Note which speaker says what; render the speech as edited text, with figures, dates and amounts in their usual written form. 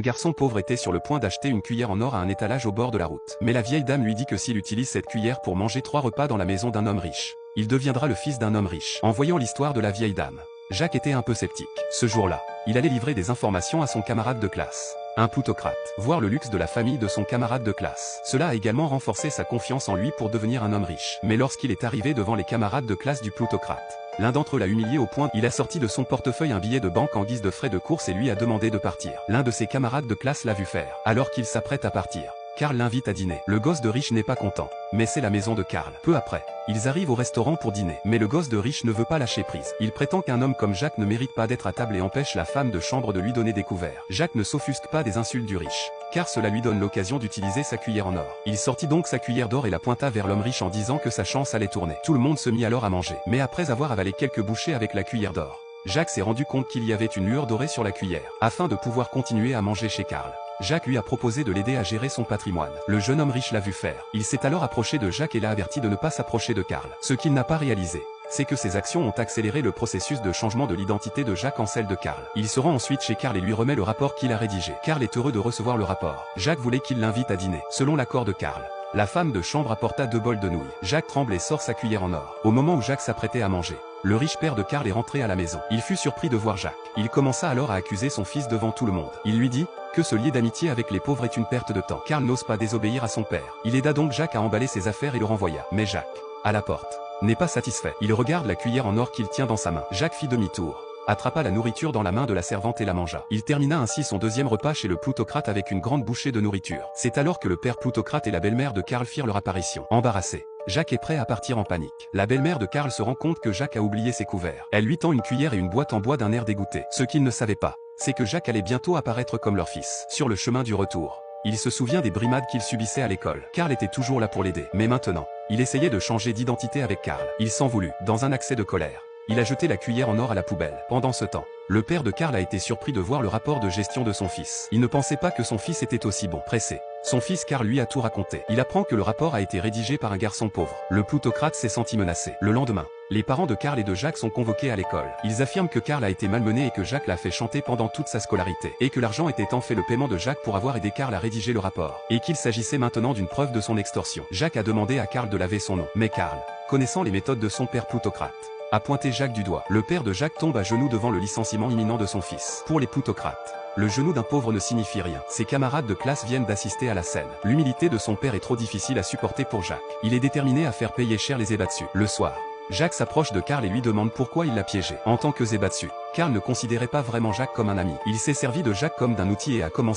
Speaker 1: Un garçon pauvre était sur le point d'acheter une cuillère en or à un étalage au bord de la route. Mais la vieille dame lui dit que s'il utilise cette cuillère pour manger 3 repas dans la maison d'un homme riche, il deviendra le fils d'un homme riche. En voyant l'histoire de la vieille dame, Jacques était un peu sceptique. Ce jour-là, il allait livrer des informations à son camarade de classe, un plutocrate, voir le luxe de la famille de son camarade de classe. Cela a également renforcé sa confiance en lui pour devenir un homme riche. Mais lorsqu'il est arrivé devant les camarades de classe du plutocrate, l'un d'entre eux l'a humilié au point il a sorti de son portefeuille un billet de banque en guise de frais de course et lui a demandé de partir. L'un de ses camarades de classe l'a vu faire. Alors qu'il s'apprête à partir, Karl l'invite à dîner. Le gosse de riche n'est pas content, mais c'est la maison de Karl. Peu après, ils arrivent au restaurant pour dîner. Mais le gosse de riche ne veut pas lâcher prise. Il prétend qu'un homme comme Jacques ne mérite pas d'être à table et empêche la femme de chambre de lui donner des couverts. Jacques ne s'offusque pas des insultes du riche, car cela lui donne l'occasion d'utiliser sa cuillère en or. Il sortit donc sa cuillère d'or et la pointa vers l'homme riche en disant que sa chance allait tourner. Tout le monde se mit alors à manger. Mais après avoir avalé quelques bouchées avec la cuillère d'or, Jacques s'est rendu compte qu'il y avait une lueur dorée sur la cuillère. Afin de pouvoir continuer à manger chez Karl, Jacques lui a proposé de l'aider à gérer son patrimoine. Le jeune homme riche l'a vu faire. Il s'est alors approché de Jacques et l'a averti de ne pas s'approcher de Karl. Ce qu'il n'a pas réalisé, c'est que ses actions ont accéléré le processus de changement de l'identité de Jacques en celle de Karl. Il se rend ensuite chez Karl et lui remet le rapport qu'il a rédigé. Karl est heureux de recevoir le rapport. Jacques voulait qu'il l'invite à dîner. Selon l'accord de Karl, la femme de chambre apporta 2 bols de nouilles. Jacques tremble et sort sa cuillère en or. Au moment où Jacques s'apprêtait à manger, le riche père de Karl est rentré à la maison. Il fut surpris de voir Jacques. Il commença alors à accuser son fils devant tout le monde. Il lui dit que se lier d'amitié avec les pauvres est une perte de temps. Karl n'ose pas désobéir à son père. Il aida donc Jacques à emballer ses affaires et le renvoya. Mais Jacques, à la porte, n'est pas satisfait. Il regarde la cuillère en or qu'il tient dans sa main. Jacques fit demi-tour, attrapa la nourriture dans la main de la servante et la mangea. Il termina ainsi son deuxième repas chez le plutocrate avec une grande bouchée de nourriture. C'est alors que le père plutocrate et la belle-mère de Karl firent leur apparition. Embarrassé, Jacques est prêt à partir en panique. La belle-mère de Karl se rend compte que Jacques a oublié ses couverts. Elle lui tend une cuillère et une boîte en bois d'un air dégoûté. Ce qu'il ne savait pas, c'est que Jacques allait bientôt apparaître comme leur fils. Sur le chemin du retour, il se souvient des brimades qu'il subissait à l'école. Karl était toujours là pour l'aider. Mais maintenant, il essayait de changer d'identité avec Karl. Il s'en voulut. Dans un accès de colère, il a jeté la cuillère en or à la poubelle. Pendant ce temps, le père de Karl a été surpris de voir le rapport de gestion de son fils. Il ne pensait pas que son fils était aussi bon. Pressé, son fils Karl lui a tout raconté. Il apprend que le rapport a été rédigé par un garçon pauvre. Le plutocrate s'est senti menacé. Le lendemain, les parents de Karl et de Jacques sont convoqués à l'école. Ils affirment que Karl a été malmené et que Jacques l'a fait chanter pendant toute sa scolarité. Et que l'argent était en fait le paiement de Jacques pour avoir aidé Karl à rédiger le rapport. Et qu'il s'agissait maintenant d'une preuve de son extorsion. Jacques a demandé à Karl de laver son nom. Mais Karl, connaissant les méthodes de son père plutocrate, a pointé Jacques du doigt. Le père de Jacques tombe à genoux devant le licenciement imminent de son fils. Pour les plutocrates, le genou d'un pauvre ne signifie rien. Ses camarades de classe viennent d'assister à la scène. L'humilité de son père est trop difficile à supporter pour Jacques. Il est déterminé à faire payer cher les ébattus. Le soir, Jacques s'approche de Karl et lui demande pourquoi il l'a piégé. En tant que zébattu, Karl ne considérait pas vraiment Jacques comme un ami. Il s'est servi de Jacques comme d'un outil et a commencé